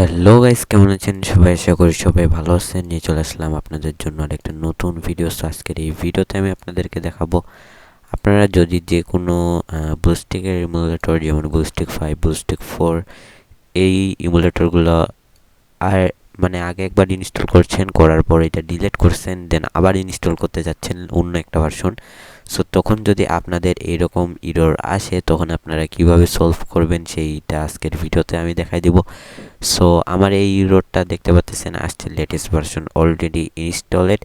Hello guys, কেমন আছেন সবাই? আশা করি সবাই ভালো আছেন। নিয়ে চলে আসলাম আপনাদের জন্য আরেকটা নতুন ভিডিও। আজকের এই ভিডিওতে আমি আপনাদেরকে দেখাবো আপনারা যদি যে কোনো ব্লুস্টিকের ইমুলেটর যেমন BlueStack 5, BlueStack 4 এই ইমুলেটরগুলো আর মানে আগে একবার ইনস্টল করছেন, করার পর এটা ডিলিট করছেন, দেন আবার ইনস্টল করতে যাচ্ছেন অন্য একটা ভার্সন। সো তখন যদি আপনাদের এরকম এরর আসে তখন আপনারা কিভাবে সলভ করবেন সেইটা আজকের ভিডিওতে আমি দেখাই দিব। সো আমার এই এররটা দেখতে পাচ্ছেন আসছে latest version already installed.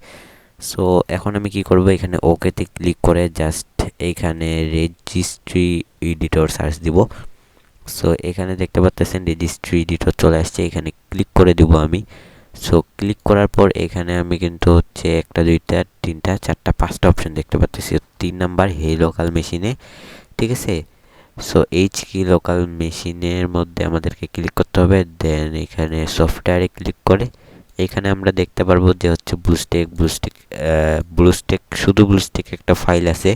So এখন আমি কি করব, এখানে ওকেতে ক্লিক করে জাস্ট এইখানে রেজিস্ট্রি এডিটর সার্চ দিব। সো এখানে দেখতে পাচ্ছেন রেজিস্ট্রি এডিটর চলে আসছে, এখানে ক্লিক করে দিব আমি। সো ক্লিক করার পর এখানে আমি কিন্তু হচ্ছে একটা দুইটা তিনটা চারটা পাঁচটা অপশন দেখতে পাচ্ছি। 3 নাম্বার হে লোকাল মেশিনে, ঠিক আছে। সো এইচ কি লোকাল মেশিনের মধ্যে আমাদেরকে ক্লিক করতে হবে, দেন এখানে সফটওয়্যারে ক্লিক করে এখানে আমরা দেখতে পারবো যে হচ্ছে ব্লুস্টেক শুধু ব্লুস্টেক একটা ফাইল আছে।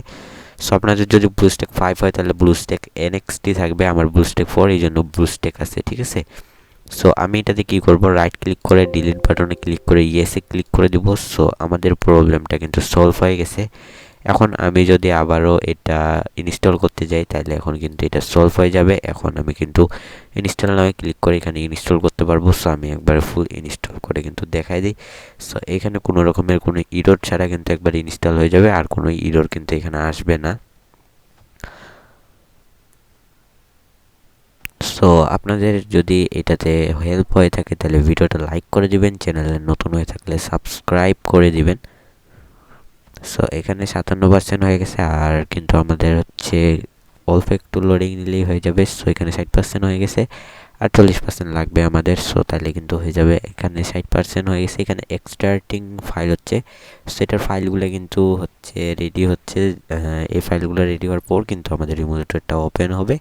সো আপনাদের যদি BlueStack 5 হয় তাহলে BlueStack NXT থাকবে, আমার BlueStack 4 এই জন্য BlueStack আছে, ঠিক আছে। সো আমি এটাতে কী করবো, রাইট ক্লিক করে ডিলিট বাটনে ক্লিক করে ইয়েসে ক্লিক করে দিব। সো আমাদের প্রবলেমটা কিন্তু সলভ হয়ে গেছে। এখন আমি যদি আবারও এটা ইনস্টল করতে যাই তাহলে এখন কিন্তু এটা সলভ হয়ে যাবে। এখন আমি কিন্তু ইনস্টল নামে ক্লিক করে এখানে ইনস্টল করতে পারবো। সো আমি একবার ফুল ইনস্টল করে কিন্তু দেখাই দিই। সো এখানে কোনো রকমের কোনো ইরর ছাড়া কিন্তু একবার ইনস্টল হয়ে যাবে, আর কোনো ইরর কিন্তু এখানে আসবে না। সো আপনাদের যদি এটাতে হেল্প হয়ে থাকে তাহলে ভিডিওটা লাইক করে দিবেন, চ্যানেলে নতুন হয়ে থাকলে সাবস্ক্রাইব করে দিবেন। সো এখানে 57% হয়ে গেছে, আর কিন্তু আমাদের হচ্ছে অল্প একটু লোডিং নিলেই হয়ে যাবে। সো এখানে 60% হয়ে গেছে, আর 40% লাগবে আমাদের। সো তাহলে কিন্তু হয়ে যাবে। এখানে 60% হয়ে গেছে, এখানে এক্সট্রাক্টিং ফাইল হচ্ছে, সেটার ফাইলগুলো কিন্তু হচ্ছে রেডি হচ্ছে। এই ফাইলগুলো রেডি হওয়ার পর কিন্তু আমাদের ইমুলেটরটা ওপেন হবে।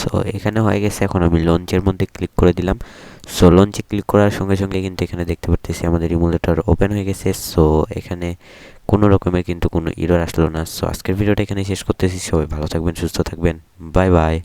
সো এখানে হয়ে গেছে, এখন আমি লঞ্চের মধ্যে ক্লিক করে দিলাম। সো লঞ্চে ক্লিক করার সঙ্গে সঙ্গে কিন্তু এখানে দেখতে পাচ্ছি আমাদের ইমুলেটর ওপেন হয়ে গেছে। সো এখানে কোনো রকমের কিন্তু কোনো এরর আসলো না। সো আজকের ভিডিওটা এখানে শেষ করতেছি। সবাই ভালো থাকবেন, সুস্থ থাকবেন, বাই বাই।